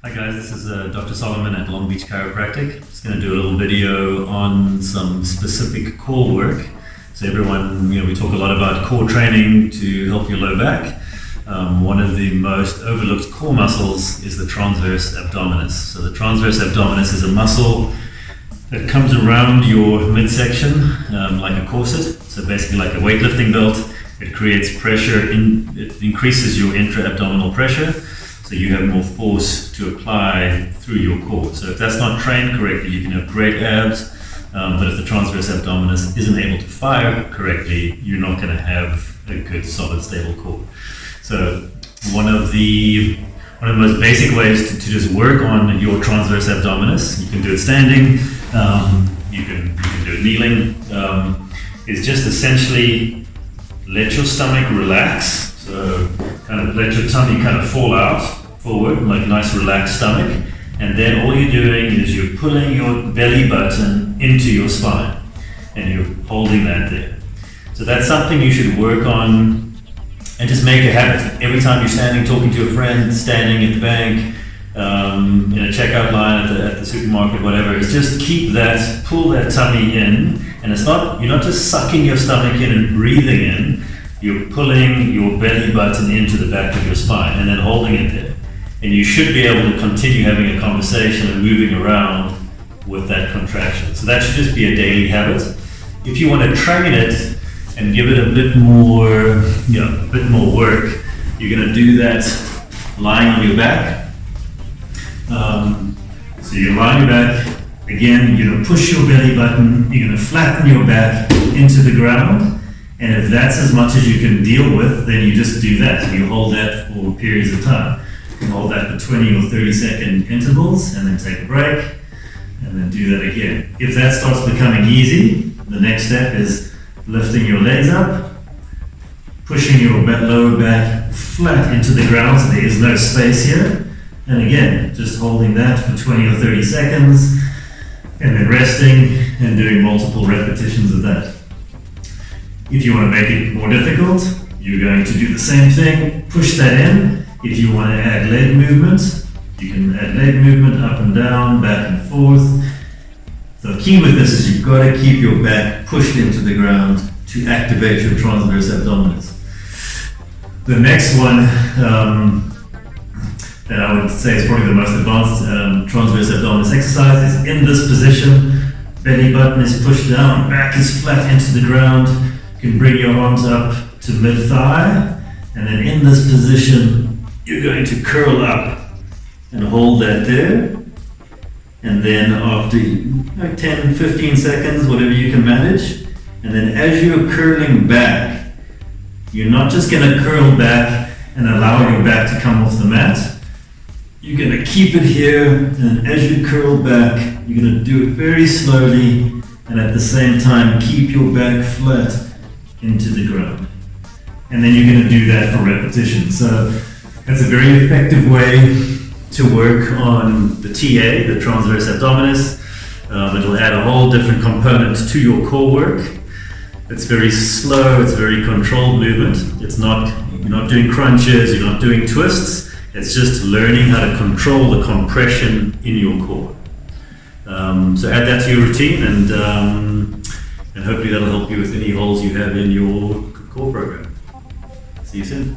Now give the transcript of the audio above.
Hi guys, this is Dr. Solomon at Long Beach Chiropractic. Just going to do a little video on some specific core work. So everyone, we talk a lot about core training to help your low back. One of the most overlooked core muscles is the transverse abdominis. So the transverse abdominis is a muscle that comes around your midsection like a corset. So basically like a weightlifting belt. It creates pressure, it increases your intra-abdominal pressure. So you have more force to apply through your core. So if that's not trained correctly, you can have great abs, but if the transverse abdominis isn't able to fire correctly, you're not going to have a good, solid, stable core. So one of the most basic ways to just work on your transverse abdominis, you can do it standing, you can do it kneeling, is just essentially let your stomach relax. So kind of let your tummy kind of fall out forward, like a nice relaxed stomach. And then all you're doing is you're pulling your belly button into your spine and you're holding that there. So that's something you should work on and just make a habit. Every time you're standing, talking to a friend, standing at the bank, in a checkout line at the supermarket, whatever, is just keep that, pull that tummy in. And you're not just sucking your stomach in and breathing in, you're pulling your belly button into the back of your spine and then holding it there. And you should be able to continue having a conversation and moving around with that contraction. So that should just be a daily habit. If you want to train it and give it a bit more work, you're going to do that lying on your back. So you're lying on your back. Again, you're going to push your belly button. You're going to flatten your back into the ground. And if that's as much as you can deal with, then you just do that. You hold that for periods of time. You can hold that for 20 or 30-second intervals and then take a break and then do that again. If that starts becoming easy, the next step is lifting your legs up, pushing your lower back flat into the ground so there is no space here. And again, just holding that for 20 or 30 seconds and then resting and doing multiple repetitions of that. If you want to make it more difficult, you're going to do the same thing, push that in. If you want to add leg movement, you can add leg movement up and down, back and forth. The key with this is you've got to keep your back pushed into the ground to activate your transverse abdominis. The next one that I would say is probably the most advanced transverse abdominis exercise is in this position. Belly button is pushed down, back is flat into the ground. You can bring your arms up to mid-thigh, and then in this position, you're going to curl up and hold that there. And then after 10, 15 seconds, whatever you can manage, and then as you're curling back, you're not just going to curl back and allow your back to come off the mat. You're going to keep it here, and as you curl back, you're going to do it very slowly, and at the same time, keep your back flat into the ground. And then you're going to do that for repetition. So that's a very effective way to work on the TA, the transverse abdominis. It'll add a whole different component to your core work. It's very slow, it's very controlled movement. You're not doing crunches, you're not doing twists. It's just learning how to control the compression in your core. So add that to your routine and hopefully that'll help you with any holes you have in your core program. See you soon.